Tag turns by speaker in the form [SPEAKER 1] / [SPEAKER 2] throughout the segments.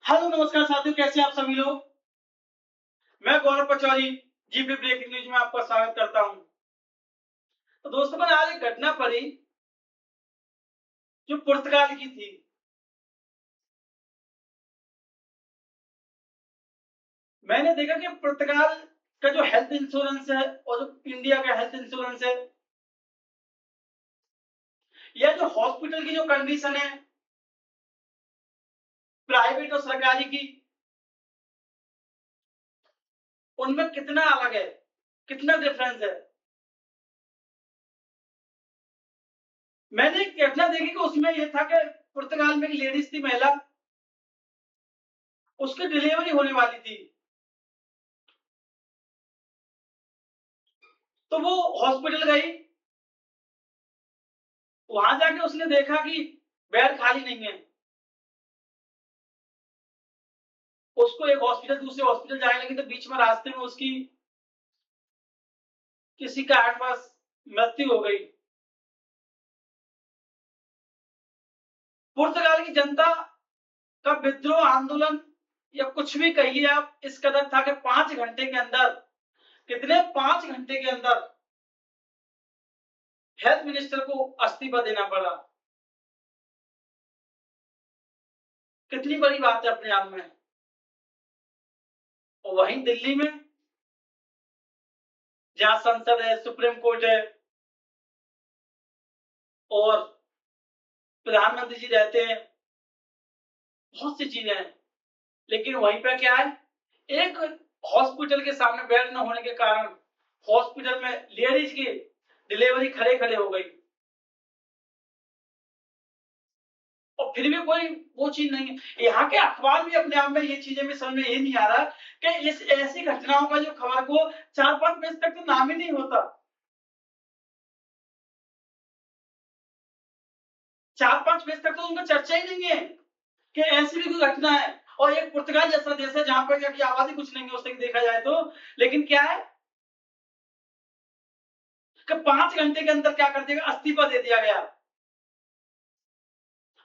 [SPEAKER 1] Hello नमस्कार साथियों, कैसे हैं आप सभी लोग। मैं गौरव पचौरी जीपी ब्रेकिंग न्यूज में आपका स्वागत करता हूं। तो दोस्तों, मैंने आज एक घटना पढ़ी जो पुर्तगाल की थी। मैंने देखा कि पुर्तगाल का जो हेल्थ इंश्योरेंस है और जो इंडिया का हेल्थ इंश्योरेंस है, या जो हॉस्पिटल की जो कंडीशन है प्राइवेट और सरकारी की, उनमें कितना अलग है, कितना डिफरेंस है। मैंने एक घटना देखी कि उसमें यह था कि पुर्तगाल में एक लेडीज थी, महिला, उसकी डिलीवरी होने वाली थी। तो वो हॉस्पिटल गई। वहां जाके उसने देखा कि बेड खाली नहीं है। उसको एक हॉस्पिटल दूसरे हॉस्पिटल जाने लगी तो बीच में रास्ते में उसकी किसी कारणवश मृत्यु हो गई। पुर्तगाल की जनता का विद्रोह आंदोलन या कुछ भी कहिए आप, इस कदर था कि 5 घंटे के अंदर, कितने 5 घंटे के अंदर हेल्थ मिनिस्टर को इस्तीफा देना पड़ा। कितनी बड़ी बात है अपने आप में। और वहीं दिल्ली में, जहां संसद है, सुप्रीम कोर्ट है और प्रधानमंत्री जी रहते हैं, बहुत सी चीजें हैं, लेकिन वहीं पे क्या है, एक हॉस्पिटल के सामने बेड न होने के कारण हॉस्पिटल में लेडीज की डिलीवरी खड़े-खड़े हो गई। और फिर भी कोई वो चीज़ नहीं है। यहाँ के अखबार भी अपने आप में ये चीज़ें में समझ में ये नहीं आ रहा कि इस ऐसी घटनाओं का जो खबर को 4-5 पेज तक तो नाम ही नहीं होता। 4-5 पेज तक तो उनका चर्चा ही नहीं है कि ऐसी भी कोई घटना है। और एक पुर्तगाल जैसा देश है जहाँ पर की आबादी कुछ नहीं है उस तक देखा जाए तो। लेकिन क्या है कि 5 घंटे के अंदर क्या कर दिया, इस्तीफा दे दिया गया।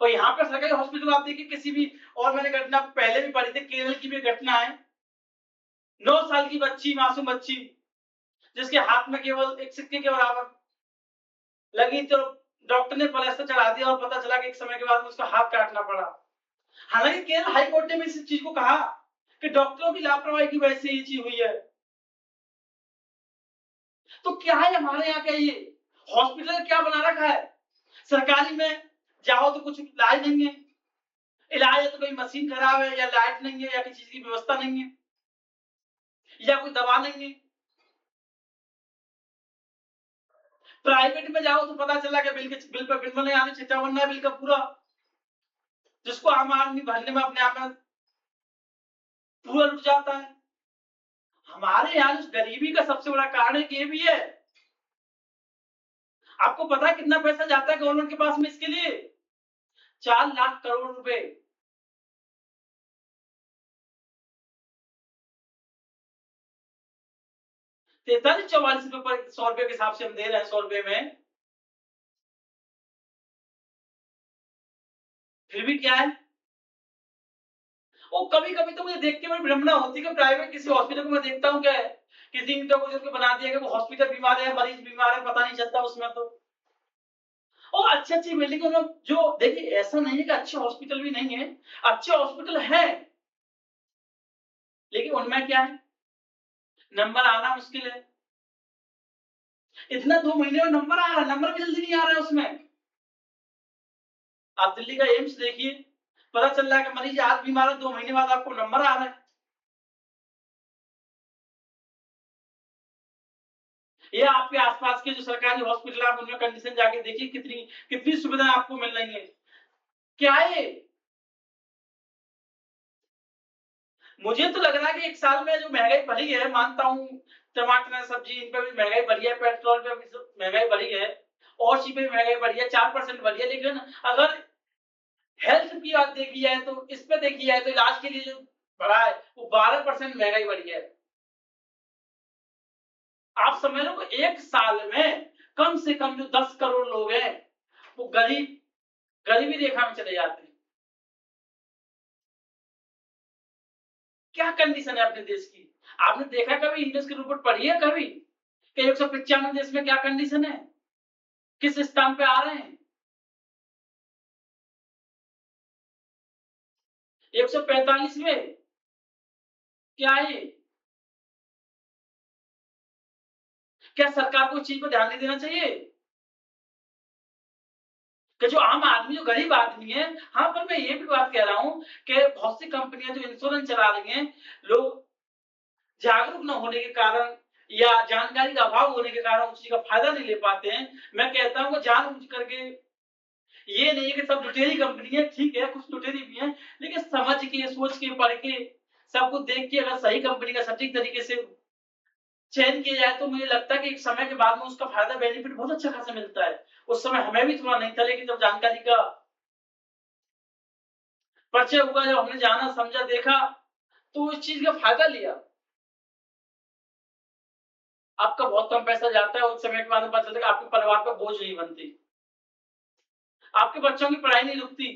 [SPEAKER 1] और यहाँ पे सरकारी हॉस्पिटल आप देखिए किसी भी, और मैंने घटना पहले भी पढ़ी थी, केरल की भी घटना है। 9 साल की बच्ची, मासूम बच्ची, जिसके हाथ में केवल एक सिक्के के बराबर लगी, तो डॉक्टर ने प्लास्टर चढ़ा दिया और पता चला कि एक समय के बाद में उसका हाथ काटना पड़ा। हालांकि केरल हाई कोर्ट ने भी इस चीज को कहा कि डॉक्टरों की लापरवाही की वजह से ये चीज हुई है। तो क्या है हमारे यहाँ का ये हॉस्पिटल क्या बना रखा है। सरकारी में जाओ तो कुछ इलाज नहीं है। इलाज है तो कोई मशीन खराब है, या लाइट नहीं है, या किसी चीज की व्यवस्था नहीं है, या कोई दवा नहीं है। प्राइवेट में जाओ तो पता चला कि बिल पे बिल नहीं आने, चिट्ठा बनना है बिल का पूरा, जिसको आम आदमी भरने में अपने आप में पूरा लुट जाता है। हमारे यहाँ जो गरीबी का सबसे बड़ा कारण एक ये भी है। आपको पता है कितना पैसा जाता है गवर्नमेंट के पास में इसके लिए? 4 लाख करोड़ रुपए। 43-44 रुपए पर 100 रुपए के हिसाब से हम दे रहे हैं, 100 रुपए में। फिर भी क्या है, वो कभी-कभी तो मुझे देख के बड़ी विडंबना होती है कि प्राइवेट किसी हॉस्पिटल को मैं देखता हूँ क्या है, किसी इंटर को जो बना दिया कि वो हॉस्पिटल बीमार है, मरीज बीमार है, पता नहीं चलता उसमें तो। और अच्छी-अच्छी बिल्डिंगों में जो देखिए, ऐसा नहीं है कि अच्छे हॉस्पिटल भी नहीं है, अच्छे हॉस्पिटल हैं, लेकिन उनमें क्या है, नंबर आना मुश्किल है। इतना 2 महीने में नंबर आ रहा है, नंबर भी जल्दी नहीं आ रहा है उसमें। आप दिल्ली का एम्स देखिए, पता चल रहा है कि मरीज आज बीमार है, 2 महीने बाद आपको नंबर आ रहा है। ये आपके आस-पास के जो सरकारी हॉस्पिटल है, आप उनमें कंडीशन जाके देखिए, कितनी कितनी सुविधाएँ आपको मिल रही हैं। क्या है ये? मुझे तो लग रहा है कि 1 साल में जो महँगाई बढ़ी है, मानता हूँ टमाटर, सब्ज़ी इन पे भी महँगाई बढ़ी है, पेट्रोल पे भी महँगाई बढ़ी है, और चीज़ें भी महँगाई बढ़ी है, 4% बढ़ी है, लेकिन अगर हेल्थ की बात देखी जाए तो, इस पे देखी जाए तो इलाज के लिए जो बढ़ा है, वो 12% महँगाई बढ़ी है। आप समझ लो कि 1 साल में कम से कम जो 10 करोड़ लोग हैं, वो गरीबी रेखा में चले जाते हैं। क्या कंडीशन है अपने देश की? आपने देखा कभी यूनेस्को की रिपोर्ट पढ़ी है कभी? कि 195 देश में क्या कंडीशन है? किस स्थान पे आ रहे हैं? 145वें क्या है ये? क्या सरकार को इस चीज़ पे ध्यान नहीं देना चाहिए? कि जो आम आदमी, जो गरीब आदमी है, हाँ, पर मैं ये भी बात कह रहा हूँ कि बहुत सी कंपनियाँ जो इंश्योरेंस चला रही हैं, लोग जागरूक न होने के कारण या जानकारी का अभाव होने के कारण उस चीज़ का फ़ायदा नहीं ले पाते हैं। मैं कहता हूँ कि जानबूझ करके ये नहीं है कि सब लुटेरी कंपनी है, ठीक है, कुछ लुटेरी भी हैं, लेकिन समझ के, सोच के, पढ़ के, सब कुछ देख के अगर सही कंपनी का सटीक तरीके से चयन किया जाए, तो मुझे लगता है कि एक समय के बाद में उसका फ़ायदा बेनिफिट बहुत अच्छा खासा मिलता है। उस समय हमें भी थोड़ा नहीं था, लेकिन जब जानकारी का परिचय हुआ, जब हमने जाना, समझा, देखा, तो इस चीज़ का फ़ायदा लिया। आपका बहुत कम पैसा जाता है और उस समय के बाद में पता चलता है कि आपके परिवार पे बोझ नहीं बनती। आपके बच्चों की पढ़ाई नहीं रुकती।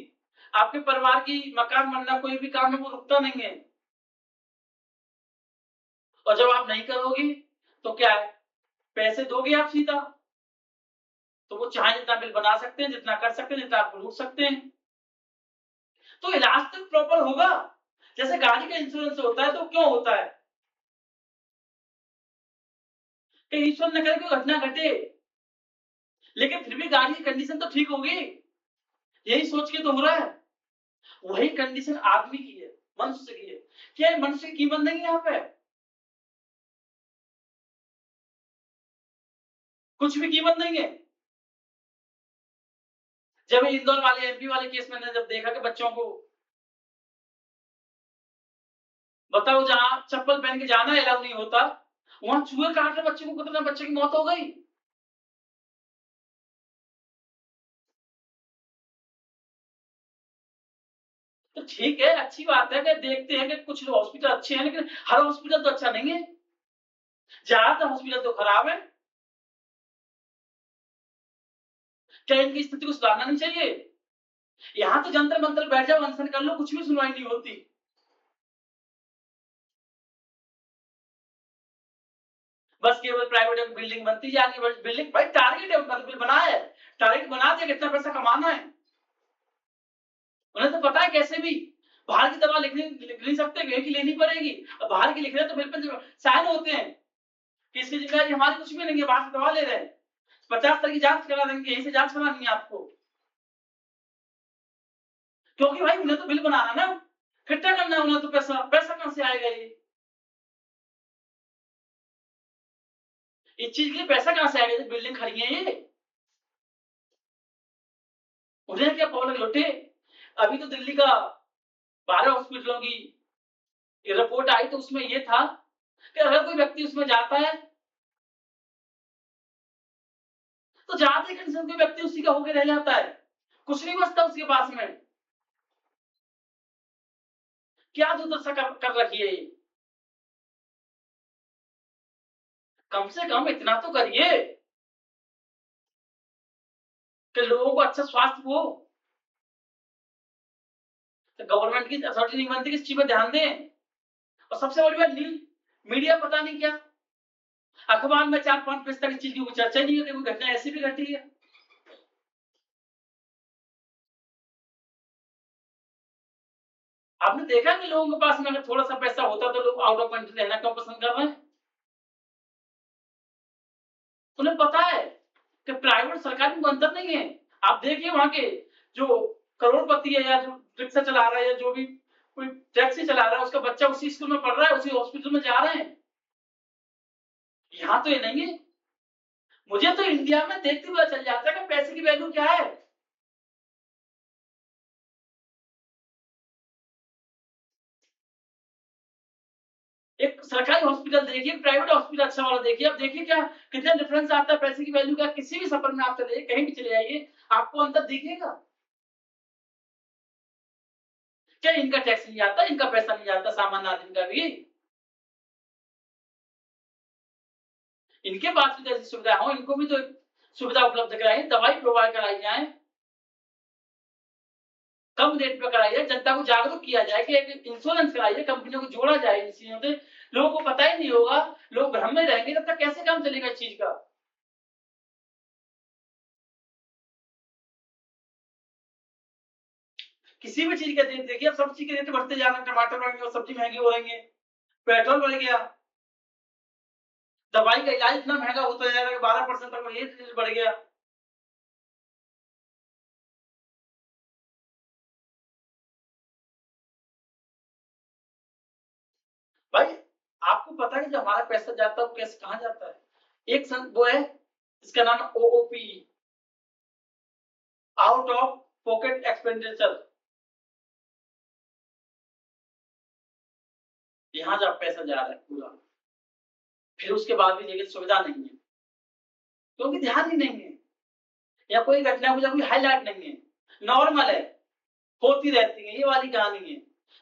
[SPEAKER 1] आपके परिवार की मकान बनना, कोई भी काम है वो रुकता नहीं है। और जब आप नहीं करोगी, तो क्या है? पैसे दोगे आप सीधा, तो वो चाहे जितना बिल बना सकते हैं, जितना कर सकते हैं, जितना आप लूट सकते हैं। तो इलाज तो प्रॉपर होगा। जैसे गाड़ी का इंश्योरेंस होता है, तो क्यों होता है? कि ईश्वर न करे कोई घटना घटे, लेकिन फिर भी गाड़ी की कंडीशन तो ठीक होगी। यही सोच के तो हो रहा है। वही कंडीशन आदमी की है, मनुष्य की है। क्या ये मनुष्य की कीमत नहीं है यहाँ पे? कुछ भी कीमत नहीं है। जब इंदौर वाले, एमपी वाले केस में मैंने जब देखा कि बच्चों को बताओ, जहाँ चप्पल पहन के जाना अलाउ नहीं होता, वहाँ चूहे काट रहे बच्चे को, कितने बच्चे की मौत हो गई। तो ठीक है, अच्छी बात है कि देखते हैं कि कुछ हॉस्पिटल अच्छे हैं, लेकिन हर हॉस्पिटल तो अच्छा नहीं है। ज़्यादातर हॉस्पिटल तो खराब है। क्या इनकी स्थिति को सुधारना नहीं चाहिए? यहाँ तो जंतर-मंतर बैठ जाओ, अनशन कर लो, कुछ भी सुनवाई नहीं होती। बस केवल प्राइवेट बिल्डिंग बनती जा रही है, बस बिल्डिंग, भाई टारगेट है उनका, तो बिल बनाया है। टारगेट बना दिया, कितना पैसा कमाना है। उन्हें तो पता है कैसे भी बाहर की दवा लिख नहीं सकते, यहीं की लेनी पड़ेगी। अब बाहर की लिख रहे हैं तो बिल पे जो साइन होते हैं कि इसकी जिम्मेदारी हमारी कुछ भी नहीं है, बाहर से दवा ले रहे हैं। 50 तरह की जाँच करा देंगे, यहीं से जाँच करानी है आपको। क्योंकि भाई उन्हें तो बिल बनाना है ना, इकट्ठा करना है उन्हें तो पैसा, पैसा कहाँ से आएगा ये? इस चीज़ के लिए पैसा कहाँ से आएगा? जब बिल्डिंग खड़ी है ये, उन्हें क्या पौलक लुटे? अभी तो दिल्ली का 12 हॉस्पिटलों की रिपोर्ट आई, तो उसमें ये था कि अगर कोई व्यक्ति उसमें जाता है, तो जाते ही कंडीशन कोई व्यक्ति उसी का होके रह जाता है। कुछ नहीं बचता उसके पास में। क्या दुर्दशा कर रखी है ये? कम से कम इतना तो करिए कि लोगों को अच्छा स्वास्थ्य हो। तो गवर्नमेंट की अथॉरिटी नहीं बनती कि इस चीज़ पे ध्यान दें। और सबसे बड़ी बात, मीडिया पता नहीं क्या, अखबार में 4-5 पेज तक इस चीज़ की कोई चर्चा ही नहीं होती, कोई घटना ऐसी भी घटी है। आपने देखा कि लोगों के पास में अगर थोड़ा-सा पैसा होता, तो लोग आउट ऑफ कंट्री रहना क्यों पसंद कर रहे हैं? उन्हें पता है कि प्राइवेट सरकारी में अंतर नहीं है। आप देखिए वहाँ के जो करोड़पति है, या जो रिक्शा चला रहा है, या जो भी कोई टैक्सी चला रहा है, उसका बच्चा उसी स्कूल में पढ़ रहा है, उसी हॉस्पिटल में जा रहे हैं। यहाँ तो ये नहीं है। मुझे तो इंडिया में देखते हुए पता चल जाता है कि पैसे की वैल्यू क्या है। एक सरकारी हॉस्पिटल देखिए, प्राइवेट हॉस्पिटल अच्छा वाला देखिए, आप देखिए क्या कितना डिफरेंस आता है पैसे की वैल्यू का। किसी भी सफर में आप चले, कहीं भी चले जाइए, आपको अंतर दिखेगा। क्या इनका टैक्स नहीं आता, इनका पैसा नहीं आता सामान्य आदमी का भी? इनके पास भी तो ऐसी सुविधा हो, इनको भी तो सुविधा उपलब्ध कराई, दवाई प्रोवाइड कराई जाए। कम रेट पे कराइए, जनता को जागरूक किया जाए कि एक इंश्योरेंस कराइए, कंपनियों को जोड़ा जाए इन चीजों से। लोगों को पता ही नहीं होगा, लोग भ्रम में रहेंगे, तब तक कैसे काम चलेगा इस चीज का। किसी भी चीज का रेट देखिए, अब सब चीज के रेट बढ़ते जा रहे हैं, टमाटर महंगे और सब्जी महंगी हो रही है, पेट्रोल बढ़ गया, दवाई का इलाज इतना महंगा होता जा रहा है, 12% तक ये रेट बढ़ गया। भाई आपको पता है कि जो हमारा पैसा जाता है वो कैसे कहाँ जाता है? एक वो है, इसका नाम OOP, out of pocket expenditure. यहाँ जब पैसा जा रहा है पूरा, फिर उसके बाद भी देखिए सुविधा नहीं है, क्योंकि ध्यान ही नहीं है, या कोई घटना हो कोई हाईलाइट नहीं है, नॉर्मल है, होती रहती है, ये वाली कहानी है।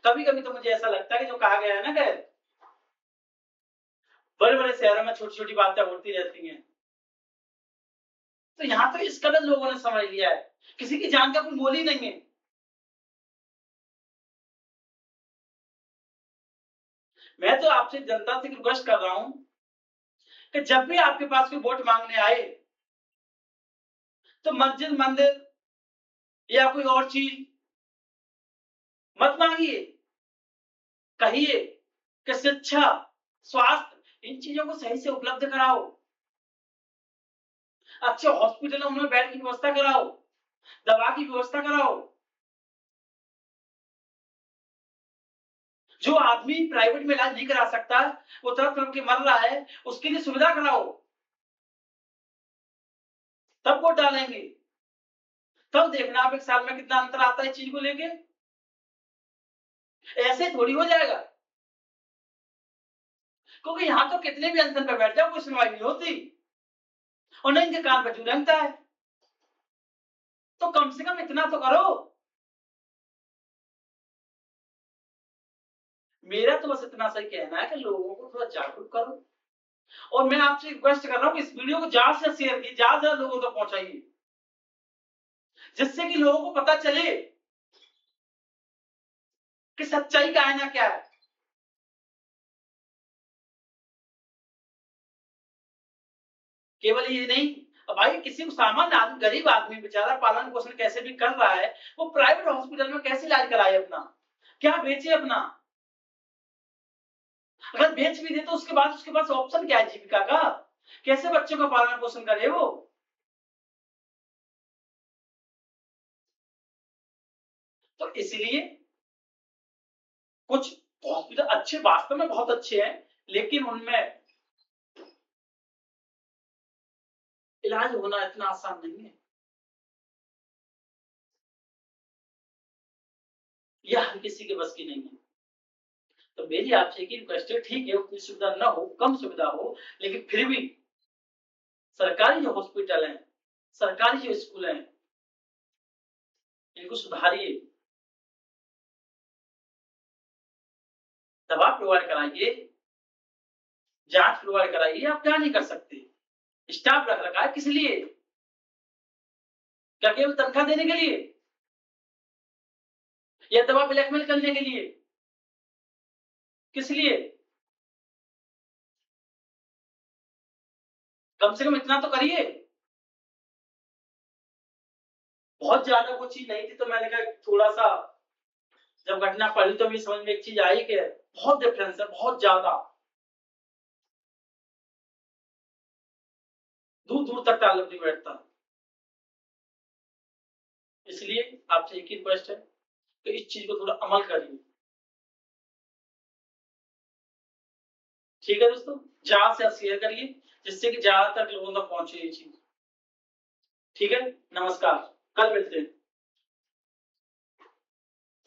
[SPEAKER 1] कभी कभी तो मुझे ऐसा लगता है कि जो कहा गया है ना कि बड़े बड़े शहरों में छोटी छोटी बातें होती रहती हैं, तो यहाँ तो इस कदर लोगों ने समझ लिया है, किसी की जान का कोई मोल ही नहीं है। मैं तो आपसे जनता से रिक्वेस्ट कर रहा हूं कि जब भी आपके पास कोई वोट मांगने आए, तो मस्जिद मंदिर या कोई और चीज मत मांगिए, कहिए कि शिक्षा, स्वास्थ्य, इन चीजों को सही से उपलब्ध कराओ, अच्छे हॉस्पिटलों में बेड की व्यवस्था कराओ, दवा की व्यवस्था कराओ। जो आदमी प्राइवेट में इलाज नहीं करा सकता, वो तरफ तरफ के मर रहा है, उसके लिए सुविधा कराओ, तब वोट डालेंगे। तब देखना आप 1 साल में कितना अंतर आता है इस चीज को लेके। ऐसे थोड़ी हो जाएगा, क्योंकि यहाँ तो कितने भी अनशन पे बैठ जाओ, कोई सुनवाई नहीं होती और नहीं इनके कान पे जू रेंगता है। तो कम से कम इतना तो करो। मेरा तो बस इतना सा ही कहना है कि लोगों को थोड़ा जागरूक करो, और मैं आपसे रिक्वेस्ट कर रहा हूँ कि इस वीडियो को ज्यादा से शेयर कीजिए, ज्यादा से ज्यादा लोगों तक पहुंचाइए, जिससे कि लोगों को पता चले कि सच्चाई का आईना क्या है। केवल ये नहीं, अब भाई किसी को सामान्य आदमी, गरीब आदमी बेचारा पालन पोषण कैसे भी कर रहा है, वो प्राइवेट हॉस्पिटल में कैसे इलाज कराए अपना, क्या बेचे अपना? अगर बेच भी दे तो उसके बाद उसके पास ऑप्शन क्या है जीविका का? कैसे बच्चों का पालन पोषण करे वो? तो इसलिए कुछ हॉस्पिटल अच्छे, वास्तव में बहुत अच्छे हैं, लेकिन उनमें इलाज होना इतना आसान नहीं है, यह हर किसी के बस की नहीं है। तो मेरी आपसे एक ही रिक्वेस्ट है, ठीक है उतनी सुविधा ना हो, कम सुविधा हो, लेकिन फिर भी सरकारी जो हॉस्पिटल हैं, सरकारी जो स्कूल हैं, इनको सुधारिए, दवा प्रोवाइड कराइए, जांच प्रोवाइड कराइए। आप क्या नहीं कर सकते? स्टाफ रख रखा है किस लिए? क्या केवल तनख्वाह देने के लिए, या दवा ब्लैकमेल करने के लिए? किस लिए? कम से कम इतना तो करिए। बहुत ज्यादा कुछ चीज नहीं थी, तो मैंने कहा थोड़ा सा, जब घटना पड़ी तो मेरी समझ में एक चीज आई कि बहुत डिफरेंस है, बहुत ज्यादा, दूर दूर तक ताल्लुक नहीं बैठता। इसलिए आपसे एक ही रिक्वेस्ट है कि इस चीज को थोड़ा अमल करिए। ठीक है दोस्तों, ज्यादा से शेयर करिए, जिससे कि ज्यादातर लोगों तक पहुंचे ये चीज। ठीक है, नमस्कार, कल मिलते हैं।